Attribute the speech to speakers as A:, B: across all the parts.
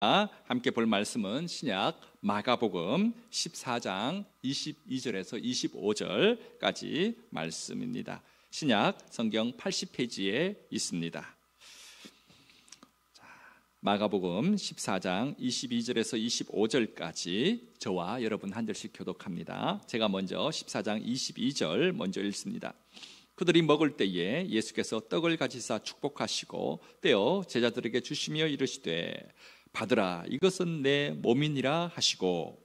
A: 함께 볼 말씀은 신약 마가복음 14장 22절에서 25절까지 말씀입니다. 신약 성경 80페이지에 있습니다. 마가복음 14장 22절에서 25절까지 저와 여러분 한 절씩 교독합니다. 제가 먼저 14장 22절 먼저 읽습니다. 그들이 먹을 때에 예수께서 떡을 가지사 축복하시고 떼어 제자들에게 주시며 이르시되 받으라, 이것은 내 몸이니라 하시고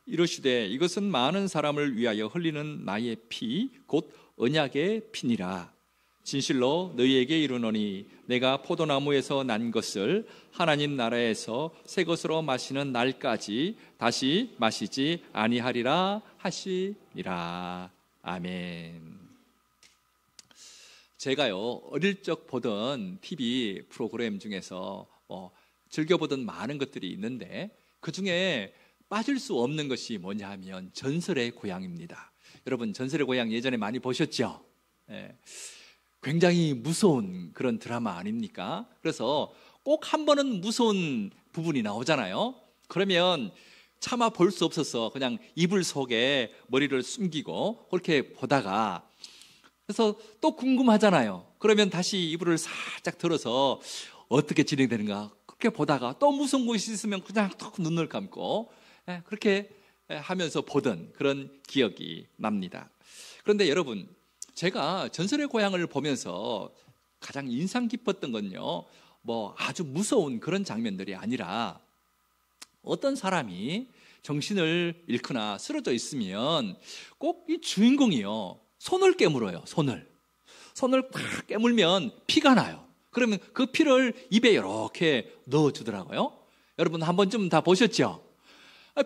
A: 이르시되 이것은 많은 사람을 위하여 흘리는 나의 피 곧 언약의 피니라. 진실로 너희에게 이르노니 내가 포도나무에서 난 것을 하나님 나라에서 새 것으로 마시는 날까지 다시 마시지 아니하리라 하시니라. 아멘. 제가요 어릴 적 보던 TV 프로그램 중에서 즐겨보던 많은 것들이 있는데 그 중에 빠질 수 없는 것이 뭐냐 하면 전설의 고향입니다. 여러분 전설의 고향 예전에 많이 보셨죠? 네. 굉장히 무서운 그런 드라마 아닙니까? 그래서 꼭 한 번은 무서운 부분이 나오잖아요. 그러면 차마 볼 수 없어서 그냥 이불 속에 머리를 숨기고 그렇게 보다가 그래서 또 궁금하잖아요. 그러면 다시 이불을 살짝 들어서 어떻게 진행되는가 그렇게 보다가 또 무서운 곳이 있으면 그냥 tok 눈을 감고 그렇게 하면서 보던 그런 기억이 납니다. 그런데 여러분, 제가 전설의 고향을 보면서 가장 인상 깊었던 건요, 아주 무서운 그런 장면들이 아니라 어떤 사람이 정신을 잃거나 쓰러져 있으면 꼭 이 주인공이요 손을 깨물어요. 손을 팍 깨물면 피가 나요. 그러면 그 피를 입에 이렇게 넣어주더라고요. 여러분 한 번쯤 다 보셨죠?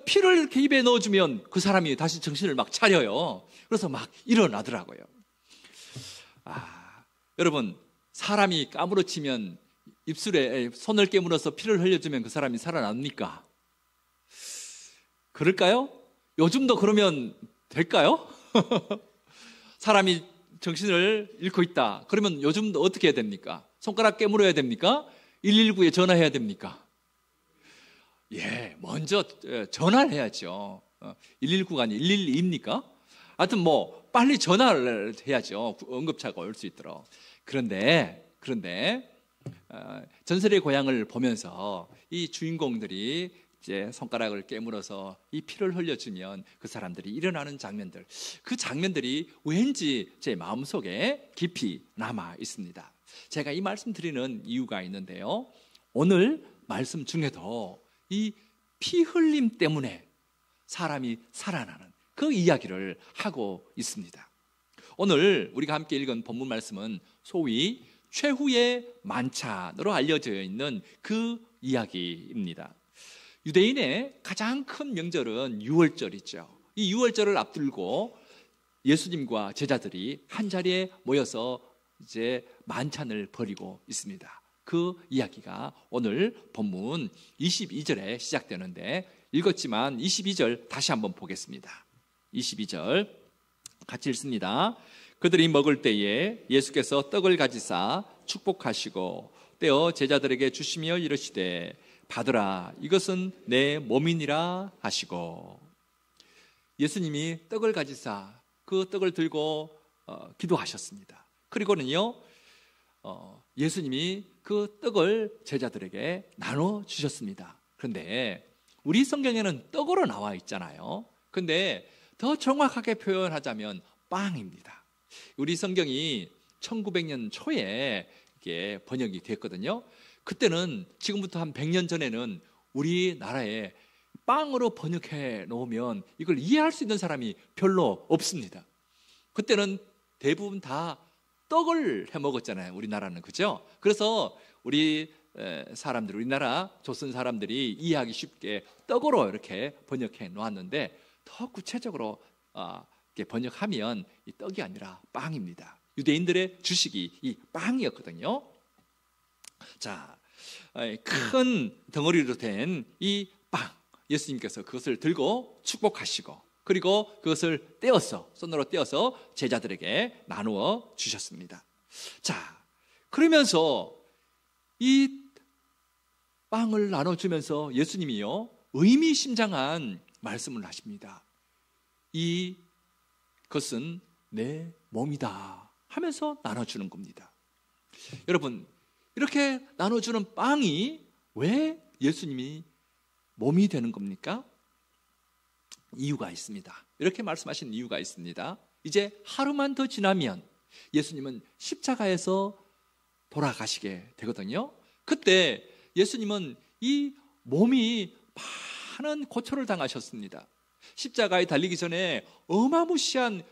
A: 피를 이렇게 입에 넣어주면 그 사람이 다시 정신을 막 차려요. 그래서 막 일어나더라고요. 여러분 사람이 까무러치면 입술에 손을 깨물어서 피를 흘려주면 그 사람이 살아납니까? 그럴까요? 요즘도 그러면 될까요? 사람이 정신을 잃고 있다. 그러면 요즘도 어떻게 해야 됩니까? 손가락 깨물어야 됩니까? 119에 전화해야 됩니까? 먼저 전화를 해야죠. 119가 아니라 112입니까? 하여튼 빨리 전화를 해야죠. 응급차가 올 수 있도록. 그런데 전설의 고향을 보면서 이 주인공들이 이제 손가락을 깨물어서 이 피를 흘려주면 그 사람들이 일어나는 장면들, 그 장면들이 왠지 제 마음속에 깊이 남아 있습니다. 제가 이 말씀 드리는 이유가 있는데요, 오늘 말씀 중에도 이 피 흘림 때문에 사람이 살아나는 그 이야기를 하고 있습니다. 오늘 우리가 함께 읽은 본문 말씀은 소위 최후의 만찬으로 알려져 있는 그 이야기입니다. 유대인의 가장 큰 명절은 유월절이죠. 이 유월절을 앞두고 예수님과 제자들이 한 자리에 모여서 이제 만찬을 벌이고 있습니다. 그 이야기가 오늘 본문 22절에 시작되는데 읽었지만 22절 다시 한번 보겠습니다. 22절 같이 읽습니다. 그들이 먹을 때에 예수께서 떡을 가지사 축복하시고 떼어 제자들에게 주시며 이르시되 받으라, 이것은 내 몸이니라 하시고, 예수님이 떡을 가지사 그 떡을 들고 기도하셨습니다. 그리고는요 예수님이 그 떡을 제자들에게 나눠 주셨습니다. 그런데 우리 성경에는 떡으로 나와 있잖아요. 근데 더 정확하게 표현하자면 빵입니다. 우리 성경이 1900년 초에 이게 번역이 됐거든요. 그때는 지금부터 한 100년 전에는 우리나라에 빵으로 번역해 놓으면 이걸 이해할 수 있는 사람이 별로 없습니다. 그때는 대부분 다 떡을 해 먹었잖아요. 우리나라는, 그죠? 그래서 우리나라 조선 사람들이 이해하기 쉽게 떡으로 이렇게 번역해 놓았는데 더 구체적으로 이렇게 번역하면 이 떡이 아니라 빵입니다. 유대인들의 주식이 이 빵이었거든요. 자, 큰 덩어리로 된 이 빵, 예수님께서 그것을 들고 축복하시고 그리고 그것을 손으로 떼어서 제자들에게 나누어 주셨습니다. 자, 그러면서 이 빵을 나눠주면서 예수님이요, 의미심장한 말씀을 하십니다. 이것은 내 몸이다 하면서 나눠주는 겁니다. 여러분, 이렇게 나눠주는 빵이 왜 예수님이 몸이 되는 겁니까? 이유가 있습니다. 이렇게 말씀하신 이유가 있습니다. 이제 하루만 더 지나면 예수님은 십자가에서 돌아가시게 되거든요. 그때 예수님은 이 몸이 많은 고초를 당하셨습니다. 십자가에 달리기 전에 어마무시한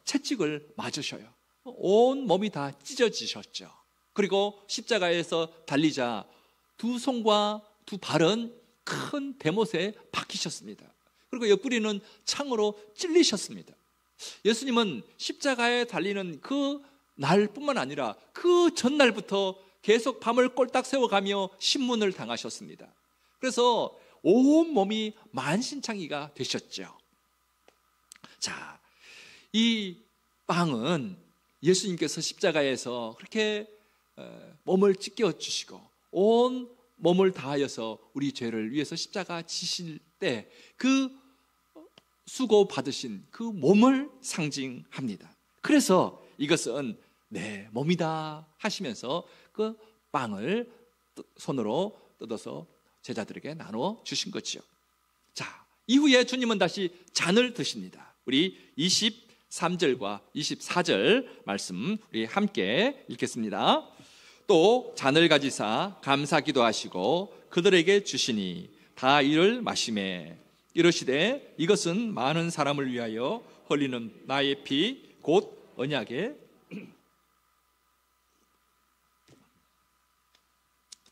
A: 채찍을 맞으셔요. 온 몸이 다 찢어지셨죠. 그리고 십자가에서 달리자 두 손과 두 발은 큰 대못에 박히셨습니다. 그리고 옆구리는 창으로 찔리셨습니다. 예수님은 십자가에 달리는 그 날뿐만 아니라 그 전날부터 계속 밤을 꼴딱 새워가며 신문을 당하셨습니다. 그래서 온 몸이 만신창이가 되셨죠. 자, 이 빵은 예수님께서 십자가에서 그렇게 몸을 찢겨 주시고 온 몸을 다하여서 우리 죄를 위해서 십자가 지실 때 그 수고 받으신 그 몸을 상징합니다. 그래서 이것은 내 몸이다 하시면서 그 빵을 손으로 뜯어서 제자들에게 나눠 주신 거죠. 자, 이후에 주님은 다시 잔을 드십니다. 우리 23절과 24절 말씀 우리 함께 읽겠습니다. 또 잔을 가지사 감사 기도하시고 그들에게 주시니 다 이를 마시매 이르시되 이것은 많은 사람을 위하여 흘리는 나의 피 곧 언약의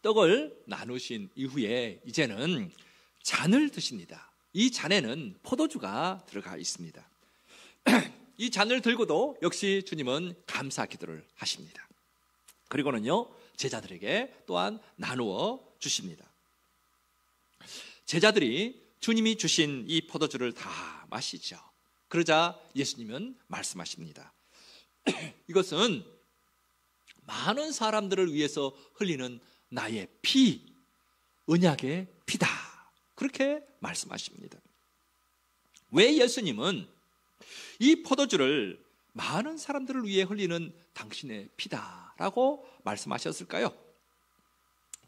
A: 떡을 나누신 이후에 이제는 잔을 드십니다. 이 잔에는 포도주가 들어가 있습니다. 이 잔을 들고도 역시 주님은 감사 기도를 하십니다. 그리고는요, 제자들에게 또한 나누어 주십니다. 제자들이 주님이 주신 이 포도주를 다 마시죠. 그러자 예수님은 말씀하십니다. 이것은 많은 사람들을 위해서 흘리는 나의 피, 언약의 피다. 그렇게 말씀하십니다. 왜 예수님은 이 포도주를 많은 사람들을 위해 흘리는 당신의 피다라고 말씀하셨을까요?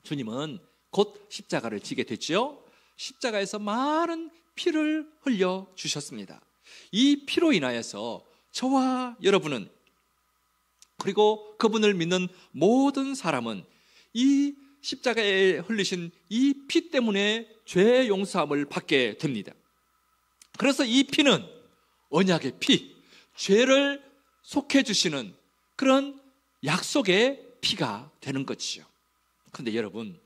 A: 주님은 곧 십자가를 지게 됐죠. 십자가에서 많은 피를 흘려 주셨습니다. 이 피로 인하여서 저와 여러분은, 그리고 그분을 믿는 모든 사람은 이 십자가에 흘리신 이 피 때문에 죄 용서함을 받게 됩니다. 그래서 이 피는 언약의 피, 죄를 속해 주시는 그런 약속의 피가 되는 것이죠. 그런데 여러분,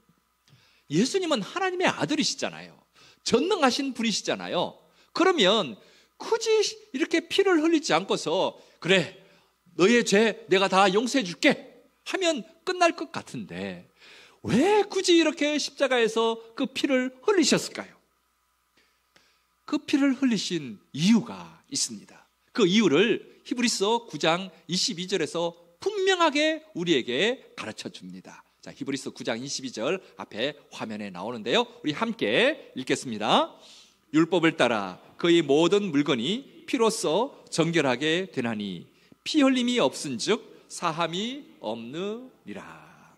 A: 예수님은 하나님의 아들이시잖아요. 전능하신 분이시잖아요. 그러면 굳이 이렇게 피를 흘리지 않고서 그래, 너의 죄 내가 다 용서해 줄게 하면 끝날 것 같은데 왜 굳이 이렇게 십자가에서 그 피를 흘리셨을까요? 그 피를 흘리신 이유가 있습니다. 그 이유를 히브리서 9장 22절에서 분명하게 우리에게 가르쳐 줍니다. 자, 히브리서 9장 22절 앞에 화면에 나오는데요, 우리 함께 읽겠습니다. 율법을 따라 그의 모든 물건이 피로써 정결하게 되나니 피 흘림이 없은즉 사함이 없느니라.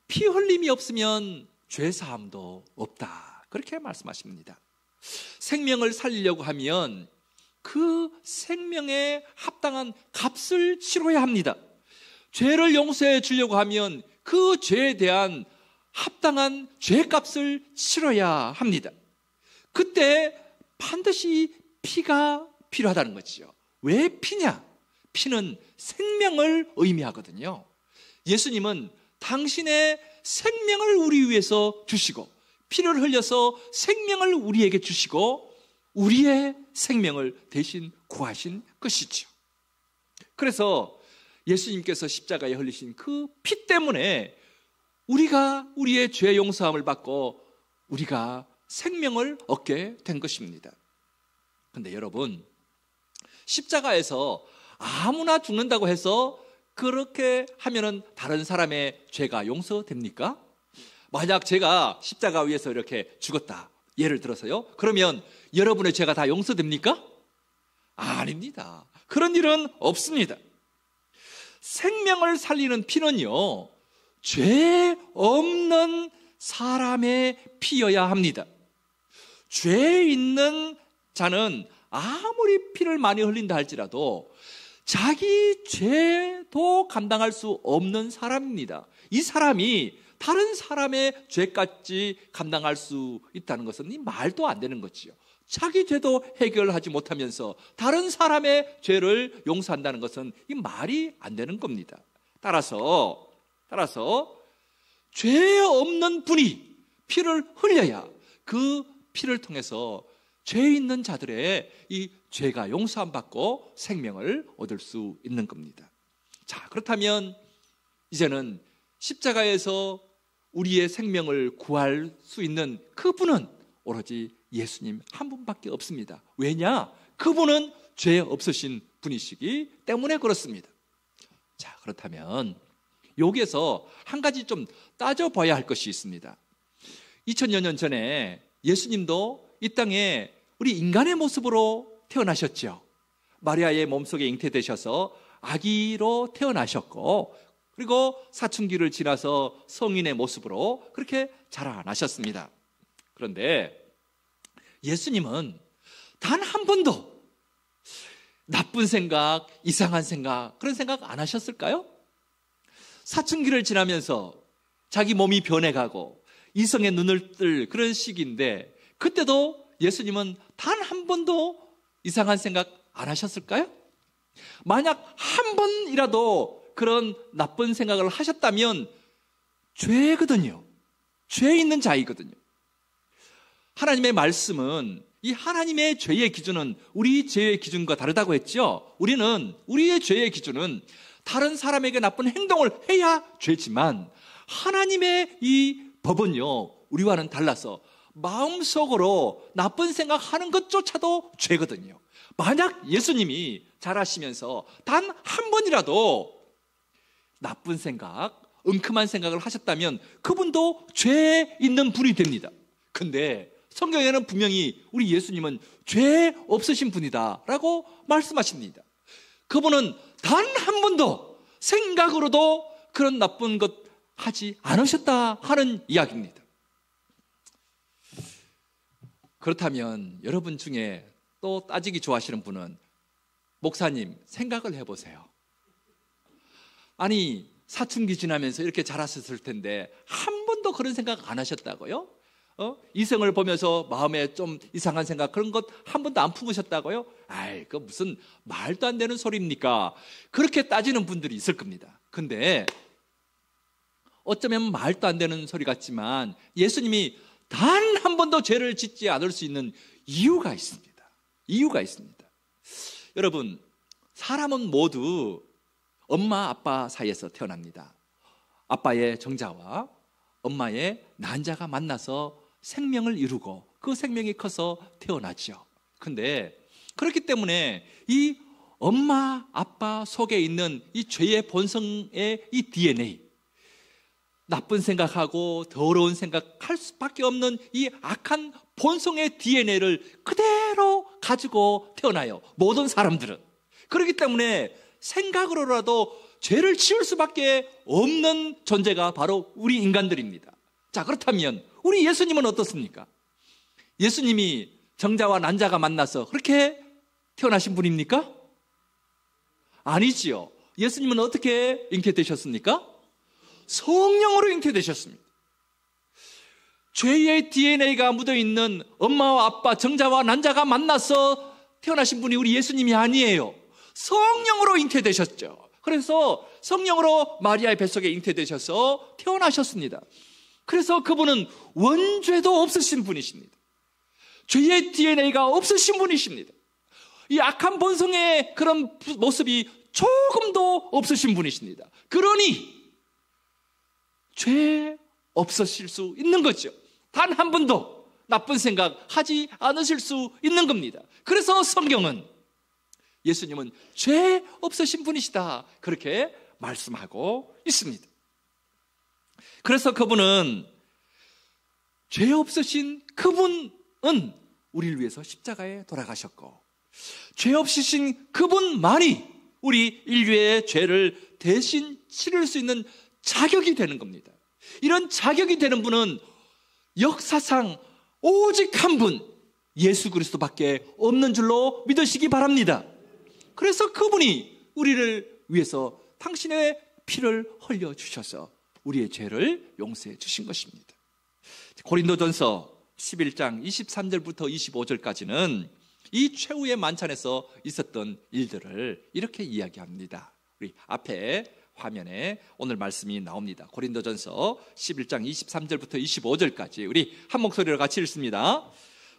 A: 피 흘림이 없으면 죄 사함도 없다. 그렇게 말씀하십니다. 생명을 살리려고 하면 그 생명에 합당한 값을 치러야 합니다. 죄를 용서해 주려고 하면 그 죄에 대한 합당한 죄값을 치러야 합니다. 그때 반드시 피가 필요하다는 거죠. 왜 피냐? 피는 생명을 의미하거든요. 예수님은 당신의 생명을 우리 위해서 주시고 피를 흘려서 생명을 우리에게 주시고 우리의 생명을 대신 구하신 것이죠. 그래서 예수님께서 십자가에 흘리신 그 피 때문에 우리가 우리의 죄 용서함을 받고 우리가 생명을 얻게 된 것입니다. 근데 여러분, 십자가에서 아무나 죽는다고 해서 그렇게 하면은 다른 사람의 죄가 용서됩니까? 만약 제가 십자가 위에서 이렇게 죽었다, 예를 들어서요, 그러면 여러분의 죄가 다 용서됩니까? 아닙니다. 그런 일은 없습니다. 생명을 살리는 피는요, 죄 없는 사람의 피여야 합니다. 죄 있는 자는 아무리 피를 많이 흘린다 할지라도 자기 죄도 감당할 수 없는 사람입니다. 이 사람이 다른 사람의 죄까지 감당할 수 있다는 것은 이 말도 안 되는 거지요. 자기 죄도 해결하지 못하면서 다른 사람의 죄를 용서한다는 것은 이 말이 안 되는 겁니다. 따라서 죄 없는 분이 피를 흘려야 그 피를 통해서 죄 있는 자들의 이 죄가 용서함 받고 생명을 얻을 수 있는 겁니다. 자, 그렇다면 이제는 십자가에서 우리의 생명을 구할 수 있는 그분은 오로지 예수님 한 분밖에 없습니다. 왜냐? 그분은 죄 없으신 분이시기 때문에 그렇습니다. 자, 그렇다면 여기에서 한 가지 좀 따져봐야 할 것이 있습니다. 2000여 년 전에 예수님도 이 땅에 우리 인간의 모습으로 태어나셨죠. 마리아의 몸속에 잉태되셔서 아기로 태어나셨고, 그리고 사춘기를 지나서 성인의 모습으로 그렇게 자라나셨습니다. 그런데 예수님은 단 한 번도 나쁜 생각, 이상한 생각, 그런 생각 안 하셨을까요? 사춘기를 지나면서 자기 몸이 변해가고 이성의 눈을 뜰 그런 시기인데, 그때도 예수님은 단 한 번도 이상한 생각 안 하셨을까요? 만약 한 번이라도 그런 나쁜 생각을 하셨다면 죄거든요. 죄 있는 자이거든요. 하나님의 말씀은 이 하나님의 죄의 기준은 우리 죄의 기준과 다르다고 했죠. 우리의 죄의 기준은 다른 사람에게 나쁜 행동을 해야 죄지만, 하나님의 이 법은요, 우리와는 달라서 마음속으로 나쁜 생각하는 것조차도 죄거든요. 만약 예수님이 자라시면서 단 한 번이라도 나쁜 생각, 은큼한 생각을 하셨다면 그분도 죄 있는 분이 됩니다. 근데 성경에는 분명히 우리 예수님은 죄 없으신 분이다 라고 말씀하십니다. 그분은 단 한 번도 생각으로도 그런 나쁜 것 하지 않으셨다 하는 이야기입니다. 그렇다면 여러분 중에 또 따지기 좋아하시는 분은, 목사님 생각을 해보세요. 아니, 사춘기 지나면서 이렇게 자라셨을 텐데 한 번도 그런 생각 안 하셨다고요? 이성을 보면서 마음에 좀 이상한 생각, 그런 것 한 번도 안 품으셨다고요? 아이, 그 무슨 말도 안 되는 소리입니까? 그렇게 따지는 분들이 있을 겁니다. 근데 어쩌면 말도 안 되는 소리 같지만 예수님이 단 한 번도 죄를 짓지 않을 수 있는 이유가 있습니다. 여러분, 사람은 모두 엄마 아빠 사이에서 태어납니다. 아빠의 정자와 엄마의 난자가 만나서 생명을 이루고 그 생명이 커서 태어나죠. 근데 그렇기 때문에 이 엄마 아빠 속에 있는 이 죄의 본성의 이 DNA, 나쁜 생각하고 더러운 생각할 수밖에 없는 이 악한 본성의 DNA를 그대로 가지고 태어나요, 모든 사람들은. 그렇기 때문에 생각으로라도 죄를 지을 수밖에 없는 존재가 바로 우리 인간들입니다. 자, 그렇다면 우리 예수님은 어떻습니까? 예수님이 정자와 난자가 만나서 그렇게 태어나신 분입니까? 아니지요. 예수님은 어떻게 잉태되셨습니까? 성령으로 잉태되셨습니다. 죄의 DNA가 묻어있는 엄마와 아빠, 정자와 난자가 만나서 태어나신 분이 우리 예수님이 아니에요. 성령으로 잉태되셨죠. 그래서 성령으로 마리아의 뱃속에 잉태되셔서 태어나셨습니다. 그래서 그분은 원죄도 없으신 분이십니다. 죄의 DNA가 없으신 분이십니다. 이 악한 본성의 그런 모습이 조금도 없으신 분이십니다. 그러니 죄 없으실 수 있는 거죠. 단 한 번도 나쁜 생각 하지 않으실 수 있는 겁니다. 그래서 성경은 예수님은 죄 없으신 분이시다, 그렇게 말씀하고 있습니다. 그래서 그분은, 죄 없으신 그분은 우리를 위해서 십자가에 돌아가셨고, 죄 없으신 그분만이 우리 인류의 죄를 대신 치를 수 있는 자격이 되는 겁니다. 이런 자격이 되는 분은 역사상 오직 한 분, 예수 그리스도밖에 없는 줄로 믿으시기 바랍니다. 그래서 그분이 우리를 위해서 당신의 피를 흘려주셔서 우리의 죄를 용서해 주신 것입니다. 고린도전서 11장 23절부터 25절까지는 이 최후의 만찬에서 있었던 일들을 이렇게 이야기합니다. 우리 앞에 화면에 오늘 말씀이 나옵니다. 고린도전서 11장 23절부터 25절까지 우리 한 목소리로 같이 읽습니다.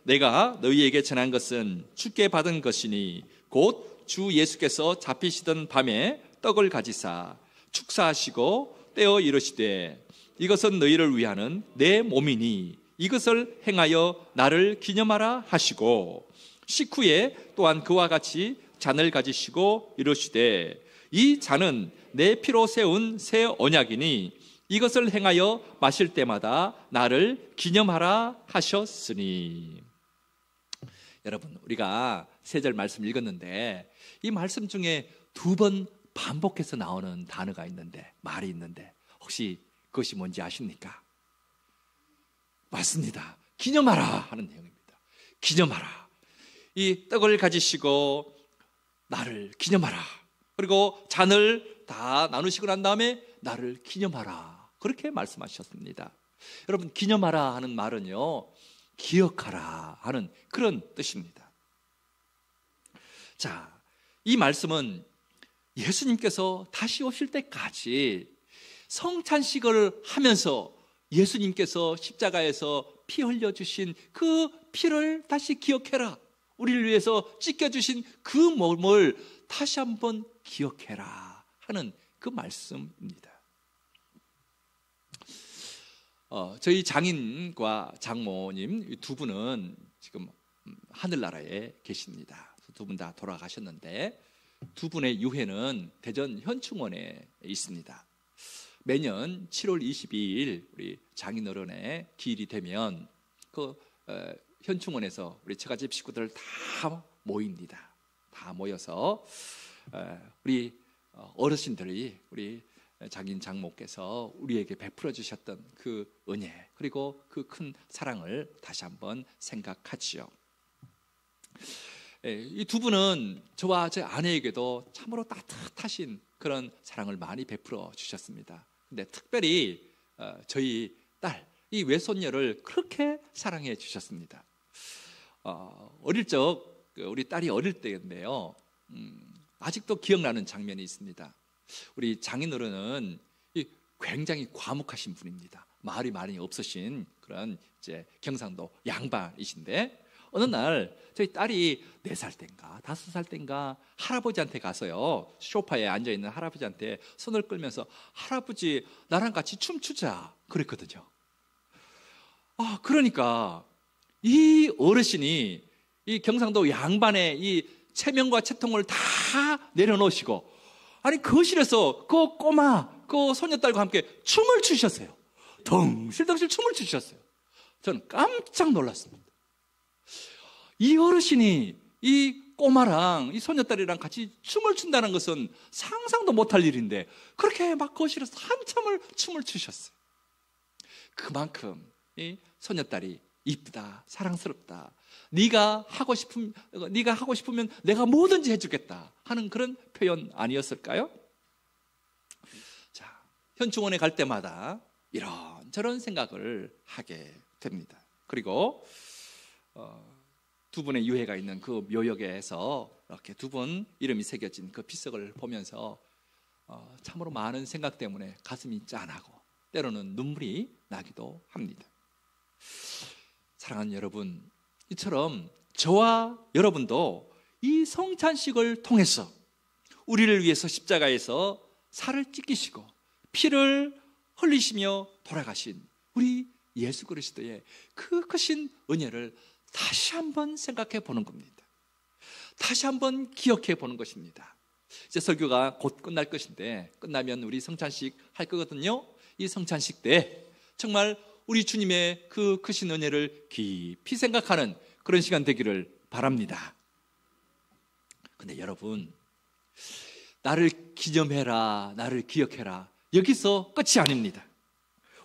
A: 내가 너희에게 전한 것은 주께 받은 것이니 곧 주 예수께서 잡히시던 밤에 떡을 가지사 축사하시고 떼어 이르시되 이것은 너희를 위하는 내 몸이니 이것을 행하여 나를 기념하라 하시고, 식후에 또한 그와 같이 잔을 가지시고 이르시되 이 잔은 내 피로 세운 새 언약이니 이것을 행하여 마실 때마다 나를 기념하라 하셨으니. 여러분, 우리가 3절 말씀 읽었는데 이 말씀 중에 2번 반복해서 나오는 단어가 있는데, 말이 있는데, 혹시 그것이 뭔지 아십니까? 맞습니다. 기념하라 하는 내용입니다. 기념하라. 이 떡을 가지시고 나를 기념하라. 그리고 잔을 다 나누시고 난 다음에 나를 기념하라, 그렇게 말씀하셨습니다. 여러분, 기념하라 하는 말은요, 기억하라 하는 그런 뜻입니다. 자, 이 말씀은 예수님께서 다시 오실 때까지 성찬식을 하면서 예수님께서 십자가에서 피 흘려주신 그 피를 다시 기억해라, 우리를 위해서 찢겨주신 그 몸을 다시 한번 기억해라 하는 그 말씀입니다. 저희 장인과 장모님 2분은 지금 하늘나라에 계십니다. 2분 다 돌아가셨는데 2분의 유해는 대전 현충원에 있습니다. 매년 7월 22일 우리 장인어른의 기일이 되면 그 현충원에서 우리 처가집 식구들 다 모입니다. 다 모여서 우리 어르신들이, 우리 장인 장모께서 우리에게 베풀어 주셨던 그 은혜, 그리고 그 큰 사랑을 다시 한번 생각하지요. 이 2분은 저와 제 아내에게도 참으로 따뜻하신 그런 사랑을 많이 베풀어 주셨습니다. 근데 특별히 저희 딸, 이 외손녀를 그렇게 사랑해 주셨습니다. 어릴 적 우리 딸이 어릴 때인데요, 아직도 기억나는 장면이 있습니다. 우리 장인어른은 굉장히 과묵하신 분입니다. 말이 많이 없으신 그런 이제 경상도 양반이신데, 어느 날 저희 딸이 4살 땐가 5살 땐가 할아버지한테 가서요, 소파에 앉아있는 할아버지한테 손을 끌면서 할아버지 나랑 같이 춤추자 그랬거든요. 그러니까 이 어르신이 이 경상도 양반의 이 체면과 채통을 다 내려놓으시고, 아니 거실에서 그 꼬마 그 소녀딸과 함께 춤을 추셨어요. 덩실덩실 춤을 추셨어요. 저는 깜짝 놀랐습니다. 이 어르신이 이 꼬마랑 이 소녀딸이랑 같이 춤을 춘다는 것은 상상도 못할 일인데 그렇게 막 거실에서 한참을 춤을 추셨어요. 그만큼 이 소녀딸이 이쁘다, 사랑스럽다, 네가 하고 싶으면 내가 뭐든지 해주겠다 하는 그런 표현 아니었을까요? 자, 현충원에 갈 때마다 이런저런 생각을 하게 됩니다. 그리고 2분의 유해가 있는 그 묘역에서 이렇게 2분 이름이 새겨진 그 피석을 보면서 참으로 많은 생각 때문에 가슴이 짠하고 때로는 눈물이 나기도 합니다. 사랑하는 여러분, 이처럼 저와 여러분도 이 성찬식을 통해서 우리를 위해서 십자가에서 살을 찢기시고 피를 흘리시며 돌아가신 우리 예수 그리스도의 그 크신 은혜를 다시 한번 생각해 보는 겁니다. 다시 한번 기억해 보는 것입니다. 이제 설교가 곧 끝날 것인데, 끝나면 우리 성찬식 할 거거든요. 이 성찬식 때 정말 우리 주님의 그 크신 은혜를 깊이 생각하는 그런 시간 되기를 바랍니다. 근데 여러분, 나를 기념해라, 나를 기억해라, 여기서 끝이 아닙니다.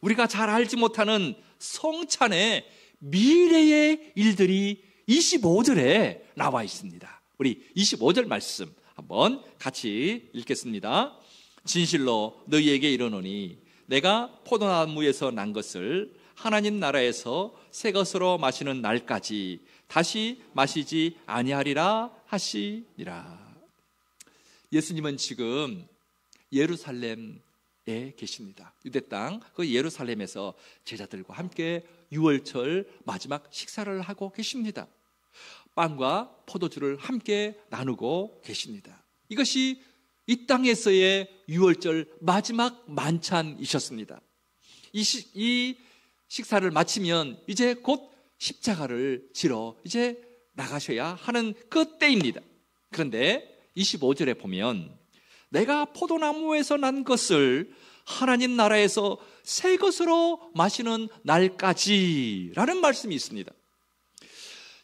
A: 우리가 잘 알지 못하는 성찬의 미래의 일들이 25절에 나와 있습니다. 우리 25절 말씀 한번 같이 읽겠습니다. 진실로 너희에게 이르노니 내가 포도나무에서 난 것을 하나님 나라에서 새 것으로 마시는 날까지 다시 마시지 아니하리라 하시니라. 예수님은 지금 예루살렘에 계십니다. 유대 땅 그 예루살렘에서 제자들과 함께 유월절 마지막 식사를 하고 계십니다. 빵과 포도주를 함께 나누고 계십니다. 이것이 이 땅에서의 유월절 마지막 만찬이셨습니다. 이 식사를 마치면 이제 곧 십자가를 지러 이제 나가셔야 하는 그 때입니다. 그런데 25절에 보면 내가 포도나무에서 난 것을 하나님 나라에서 새 것으로 마시는 날까지라는 말씀이 있습니다.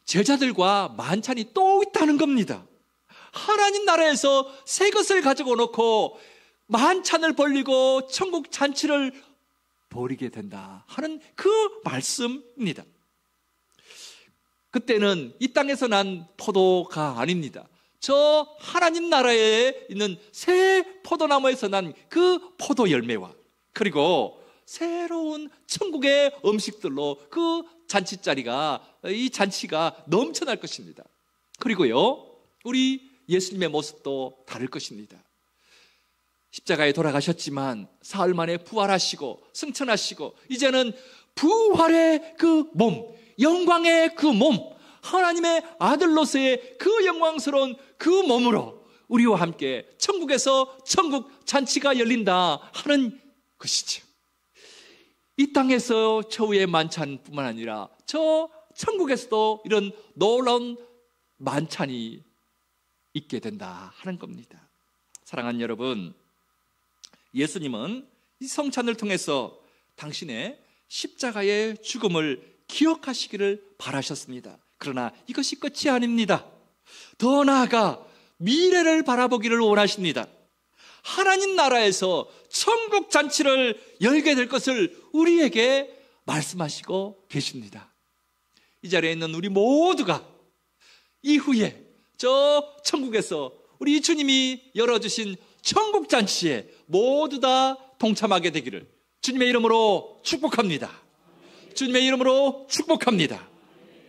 A: 제자들과 만찬이 또 있다는 겁니다. 하나님 나라에서 새 것을 가지고 놓고 만찬을 벌리고 천국 잔치를 벌이게 된다 하는 그 말씀입니다. 그때는 이 땅에서 난 포도가 아닙니다. 저 하나님 나라에 있는 새 포도나무에서 난 그 포도 열매와 그리고 새로운 천국의 음식들로 그 이 잔치가 넘쳐날 것입니다. 그리고요, 우리 예수님의 모습도 다를 것입니다. 십자가에 돌아가셨지만 사흘 만에 부활하시고 승천하시고 이제는 부활의 그 몸, 영광의 그 몸, 하나님의 아들로서의 그 영광스러운 그 몸으로 우리와 함께 천국에서 천국 잔치가 열린다 하는 것이죠. 이 땅에서 최후의 만찬뿐만 아니라 저 천국에서도 이런 놀라운 만찬이 있게 된다 하는 겁니다. 사랑하는 여러분, 예수님은 이 성찬을 통해서 당신의 십자가의 죽음을 기억하시기를 바라셨습니다. 그러나 이것이 끝이 아닙니다. 더 나아가 미래를 바라보기를 원하십니다. 하나님 나라에서 천국 잔치를 열게 될 것을 우리에게 말씀하시고 계십니다. 이 자리에 있는 우리 모두가 이후에 저 천국에서 우리 주님이 열어주신 천국 잔치에 모두 다 동참하게 되기를 주님의 이름으로 축복합니다. 주님의 이름으로 축복합니다.